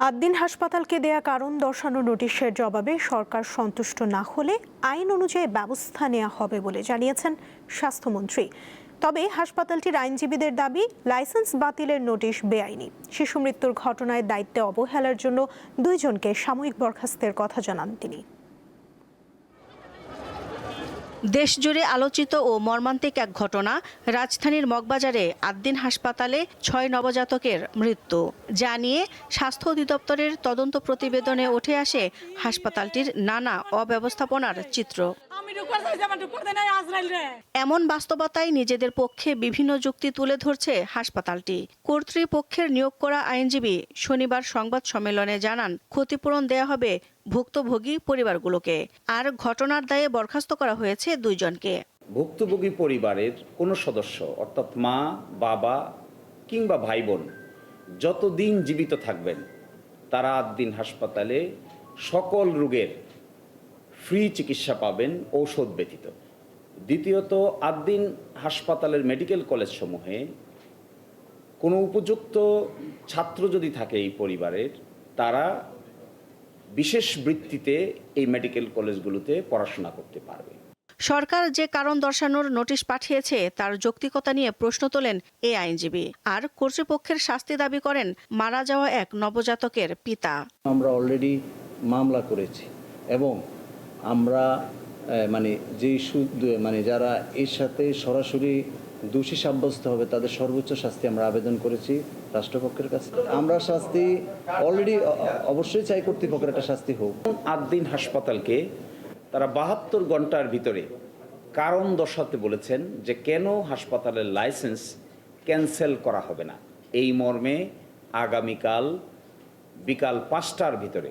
আদ্দিন হাসপাতালকে দেয়া কারণ দর্শানো নোটিশের জবাবে সরকার সন্তুষ্ট না হলে আইন অনুযায়ী ব্যবস্থা নেওয়া হবে বলে জানিয়েছেন স্বাস্থ্যমন্ত্রী। তবে হাসপাতালটির আইনজীবীদের দাবি, লাইসেন্স বাতিলের নোটিশ বেআইনি। শিশু মৃত্যুর ঘটনায় দায়িত্বে অবহেলার জন্য 2 জনকে সাময়িক বরখাস্তের কথা জানান তিনি। দেশজুড়ে আলোচিত ও মর্মান্তিক এক ঘটনা, রাজধানীর মগবাজারে আদ্দিন হাসপাতালে 6 নবজাতকের মৃত্যু। যা নিয়ে স্বাস্থ্য অধিদপ্তরের তদন্ত প্রতিবেদনে উঠে আসে হাসপাতালটির নানা অব্যবস্থাপনার চিত্র। এমন বাস্তবতায় নিজেদের পক্ষে বিভিন্ন যুক্তি তুলে ধরছে হাসপাতালটি। কর্তৃপক্ষের নিয়োগ করা আইনজীবী শনিবার সংবাদ সম্মেলনে জানান, ক্ষতিপূরণ দেয়া হবে ভুক্তভোগী পরিবারগুলোকে। আর ঘটনার দায়ে বরখাস্ত করা হয়েছে 2 জনকে। ভুক্তভোগী পরিবারের কোনো সদস্য অর্থাৎ মা, বাবা কিংবা ভাই বোন যতদিন জীবিত থাকবেন তারা আদ্দিন হাসপাতালে সকল রোগের ফ্রি চিকিৎসা পাবেন, ঔষধ ব্যতীত। দ্বিতীয়ত, আদ্দিন হাসপাতালের মেডিকেল কলেজ সমূহে কোনো উপযুক্ত ছাত্র যদি থাকে এই পরিবারের, তারা বিশেষ বৃত্তিতে এই মেডিকেল কলেজগুলোতে পড়াশোনা করতে পারবে। সরকার যে কারণ দর্শানোর নোটিশ পাঠিয়েছে তার যৌক্তিকতা নিয়ে প্রশ্ন তোলেন এই আইনজীবী। আর কর্তৃপক্ষের শাস্তি দাবি করেন মারা যাওয়া এক নবজাতকের পিতা। আমরা অলরেডি মামলা করেছি এবং আমরা যারা এর সাথে সরাসরি দোষী সাব্যস্ত হবে তাদের সর্বোচ্চ শাস্তি আমরা আবেদন করেছি রাষ্ট্রপক্ষের কাছে। আমরা শাস্তি অলরেডি অবশ্যই চাই, কর্তৃপক্ষের একটা শাস্তি হোক। আদ্দিন হাসপাতালকে তারা 72 ঘন্টার ভিতরে কারণ দর্শাতে বলেছেন যে কেন হাসপাতালের লাইসেন্স ক্যান্সেল করা হবে না। এই মর্মে আগামীকাল বিকাল 5টার ভিতরে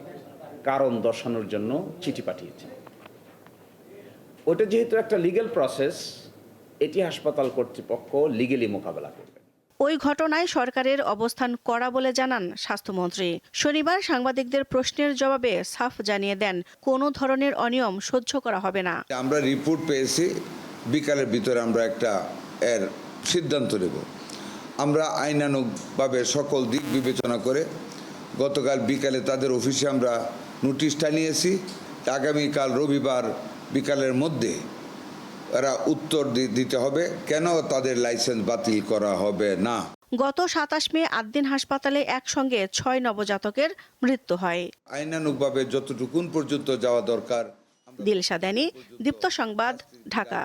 কারণ দর্শানোর জন্য চিঠি পাঠিয়েছে। ওটা যেহেতু একটা লিগ্যাল প্রসেস, এটি হাসপাতাল কর্তৃপক্ষ লিগ্যালি মোকাবেলা করবে। ওই ঘটনায় সরকারের অবস্থান কড়া বলে জানান স্বাস্থ্যমন্ত্রী। শনিবার সাংবাদিকদের প্রশ্নের জবাবে সাফ জানিয়ে দেন, কোনো ধরনের অনিয়ম সহ্য করা হবে না। আমরা রিপোর্ট পেয়েছি, বিকালের ভিতরে আমরা একটা এর সিদ্ধান্ত নেব। আমরা আইনানুগভাবে সকল দিক বিবেচনা করে গতকাল বিকালে তাদের অফিসে আমরা নোটিশটা নিয়েছি। আগামীকাল রবিবার বিকালের মধ্যে এরা উত্তর দিতে হবে কেন তাদের লাইসেন্স বাতিল করা হবে না। গত 27 মে আদ্দিন হাসপাতালে একসঙ্গে 6 নবজাতকের মৃত্যু হয়। আইনানুগভাবে যতটুকুন পর্যন্ত যাওয়া দরকার। দিলশা দানি, দীপ্ত সংবাদ, ঢাকা।